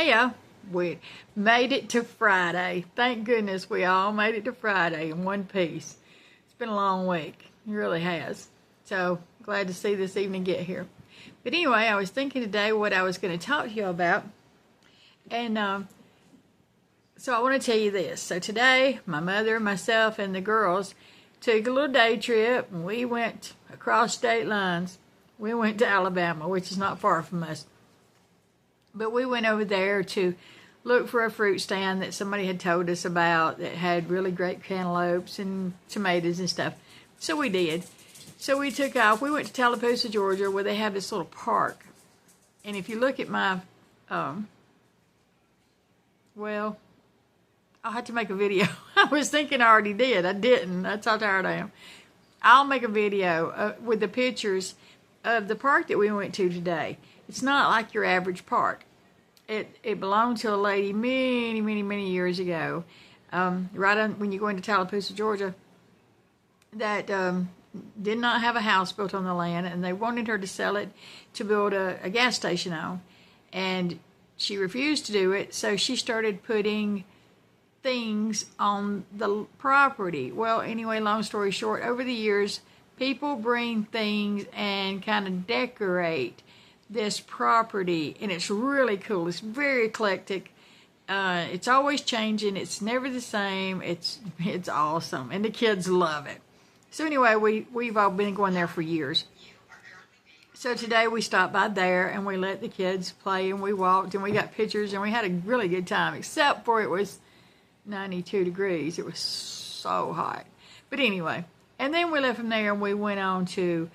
Yeah, we made it to Friday. Thank goodness we all made it to Friday in one piece. It's been a long week. It really has. So glad to see this evening get here. But anyway, I was thinking today what I was going to talk to you about. And so I want to tell you this. So today, my mother, myself, and the girls took a little day trip. And we went across state lines. We went to Alabama, which is not far from us. But we went over there to look for a fruit stand that somebody had told us about that had really great cantaloupes and tomatoes and stuff. So we did. So we took off. We went to Tallapoosa, Georgia, where they have this little park. And if you look at my, well, I'll have to make a video. I was thinking I already did. I didn't. That's how tired I am. I'll make a video with the pictures of the park that we went to today. It's not like your average park. It belonged to a lady many years ago, right on, when you go into Tallapoosa, Georgia, that did not have a house built on the land, and they wanted her to sell it to build a gas station on. And she refused to do it, so she started putting things on the property. Well, anyway, long story short, over the years, people bring things and kind of decorate this property, and it's really cool. It's very eclectic. It's always changing. It's never the same. It's awesome, and the kids love it. So anyway, we've all been going there for years. So today we stopped by there, and we let the kids play, and we walked, and we got pictures, and we had a really good time, except for it was 92 degrees. It was so hot. But anyway, and then we left from there, and we went on to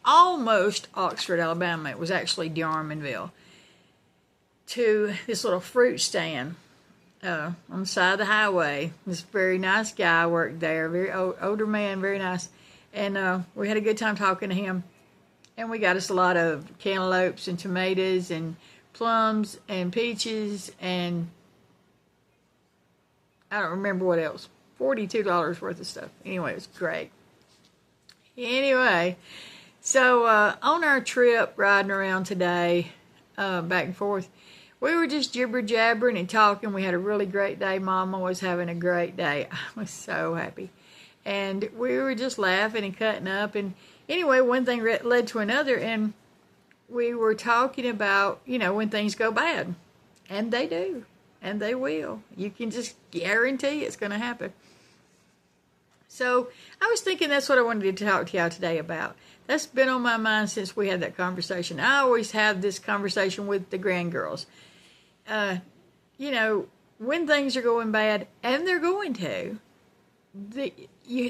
almost Oxford, Alabama. It was actually Darmanville, to this little fruit stand on the side of the highway. This very nice guy worked there, very older man, very nice. And we had a good time talking to him. And we got us a lot of cantaloupes and tomatoes and plums and peaches and I don't remember what else. $42 worth of stuff. Anyway, it was great. Anyway, so on our trip riding around today, back and forth, we were just jibber-jabbering and talking. We had a really great day. Mama was having a great day. I was so happy. And we were just laughing and cutting up. And anyway, one thing led to another, and we were talking about, when things go bad. And they do. And they will. You can just guarantee it's going to happen. So I was thinking that's what I wanted to talk to y'all today about. That's been on my mind since we had that conversation. I always have this conversation with the grandgirls. When things are going bad, and they're going to,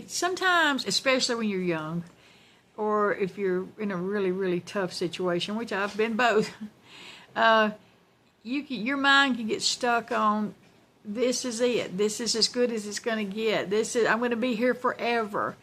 sometimes, especially when you're young, or if you're in a really, really tough situation, which I've been both, your mind can get stuck on, this is it. This is as good as it's going to get. I'm going to be here forever.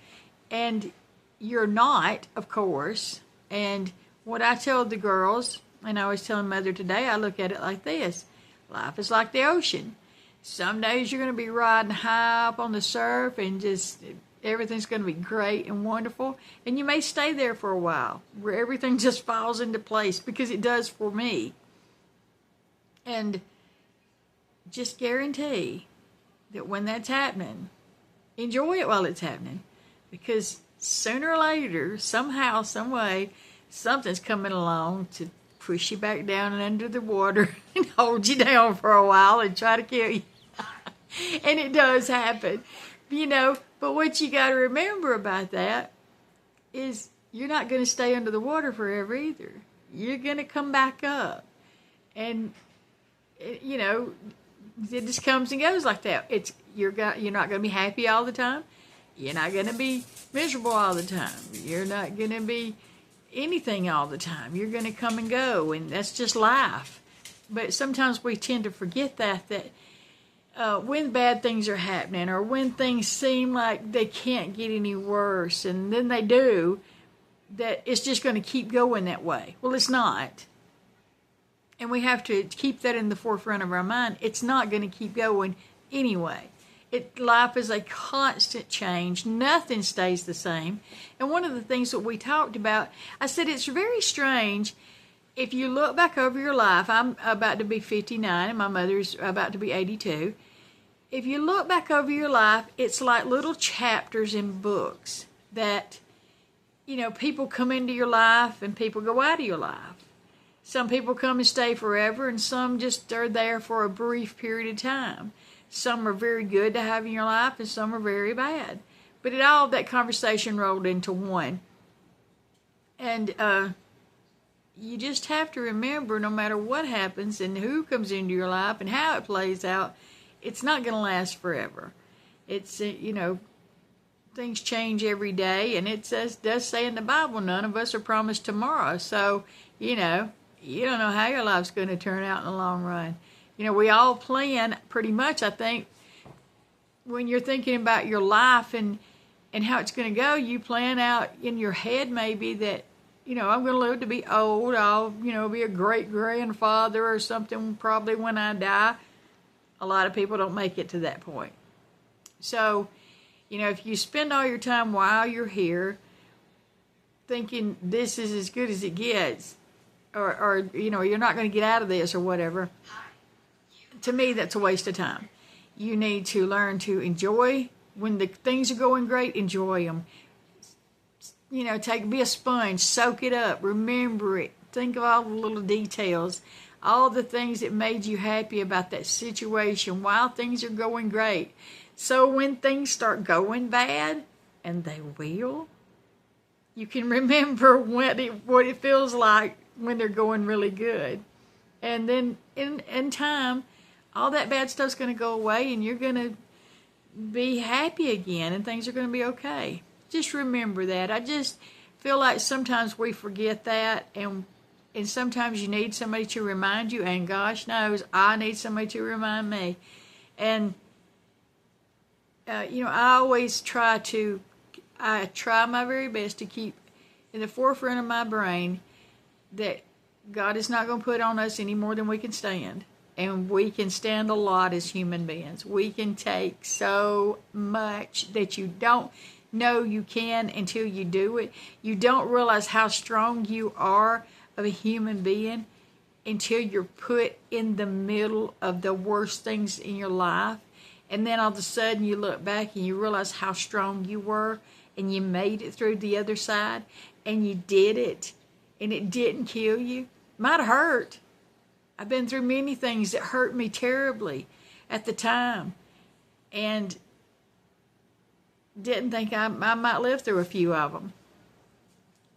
And you're not, of course. And what I tell the girls, and I was telling Mother today, I look at it like this. Life is like the ocean. Some days you're going to be riding high up on the surf and just everything's going to be great and wonderful. And you may stay there for a while where everything just falls into place, because it does for me. And just guarantee that when that's happening, enjoy it while it's happening. Because sooner or later, somehow, some way, something's coming along to push you back down and under the water and hold you down for a while and try to kill you. And it does happen, But what you got to remember about that is you're not going to stay under the water forever either. You're going to come back up. And it just comes and goes like that. You're not going to be happy all the time. You're not going to be miserable all the time. You're not going to be anything all the time. You're going to come and go, and that's just life. But sometimes we tend to forget that when bad things are happening, or when things seem like they can't get any worse, and then they do, that it's just going to keep going that way. Well, it's not. And we have to keep that in the forefront of our mind. It's not going to keep going anyway. Life is a constant change. Nothing stays the same. And one of the things that we talked about, I said it's very strange if you look back over your life, I'm about to be 59 and my mother's about to be 82. If you look back over your life, it's like little chapters in books that, people come into your life and people go out of your life. Some people come and stay forever, and some just are there for a brief period of time. Some are very good to have in your life, and some are very bad. But all of that conversation rolled into one. And you just have to remember, no matter what happens and who comes into your life and how it plays out, it's not going to last forever. It's, things change every day, and it does say in the Bible, none of us are promised tomorrow. So, you don't know how your life's going to turn out in the long run. We all plan pretty much, I think, when you're thinking about your life and how it's going to go, you plan out in your head maybe that, I'm going to live to be old. I'll, be a great-grandfather or something probably when I die. A lot of people don't make it to that point. So, if you spend all your time while you're here thinking this is as good as it gets, or you're not going to get out of this or whatever, to me, that's a waste of time. You need to learn to enjoy. When the things are going great, enjoy them. Be a sponge, soak it up, remember it. Think of all the little details, all the things that made you happy about that situation while things are going great. So when things start going bad, and they will, you can remember what it feels like when they're going really good. And then in time, all that bad stuff's going to go away, and you're going to be happy again, and things are going to be okay. Just remember that. I just feel like sometimes we forget that, and sometimes you need somebody to remind you, and gosh knows I need somebody to remind me. And, I always try my very best to keep in the forefront of my brain that God is not going to put on us any more than we can stand. And we can stand a lot as human beings. We can take so much that you don't know you can until you do it. You don't realize how strong you are of a human being until you're put in the middle of the worst things in your life. And then all of a sudden you look back and you realize how strong you were, and you made it through the other side, and you did it, and it didn't kill you. Might have hurt. I've been through many things that hurt me terribly at the time, and didn't think I might live through a few of them.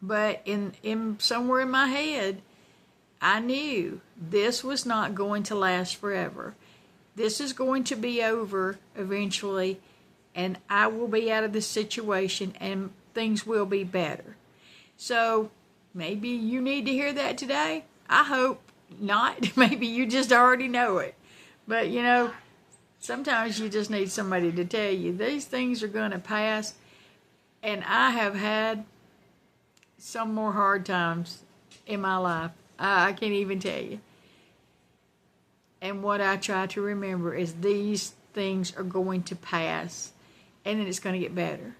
But in somewhere in my head, I knew this was not going to last forever. This is going to be over eventually, and I will be out of this situation, and things will be better. So maybe you need to hear that today. I hope not. Maybe you just already know it. But, sometimes you just need somebody to tell you these things are going to pass. And I have had some more hard times in my life. I can't even tell you. And what I try to remember is these things are going to pass, and then it's going to get better.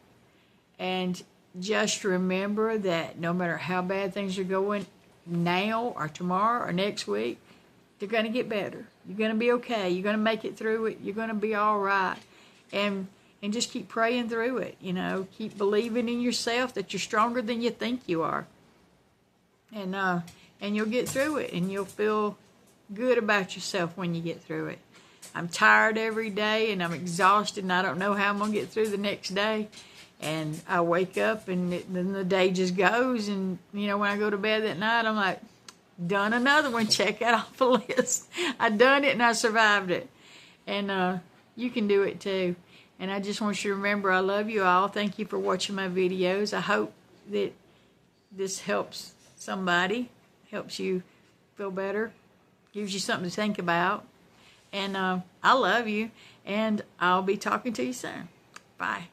And just remember that no matter how bad things are going now or tomorrow or next week, they're going to get better. You're going to be okay. You're going to make it through it. You're going to be all right. And just keep praying through it. Keep believing in yourself that you're stronger than you think you are. And you'll get through it, and you'll feel good about yourself when you get through it. I'm tired every day, and I'm exhausted, and I don't know how I'm going to get through the next day. And I wake up, and then the day just goes. And, when I go to bed that night, I'm like, done another one. Check it off the list. I done it, and I survived it. And you can do it, too. And I just want you to remember I love you all. Thank you for watching my videos. I hope that this helps somebody, helps you feel better, gives you something to think about. And I love you, and I'll be talking to you soon. Bye.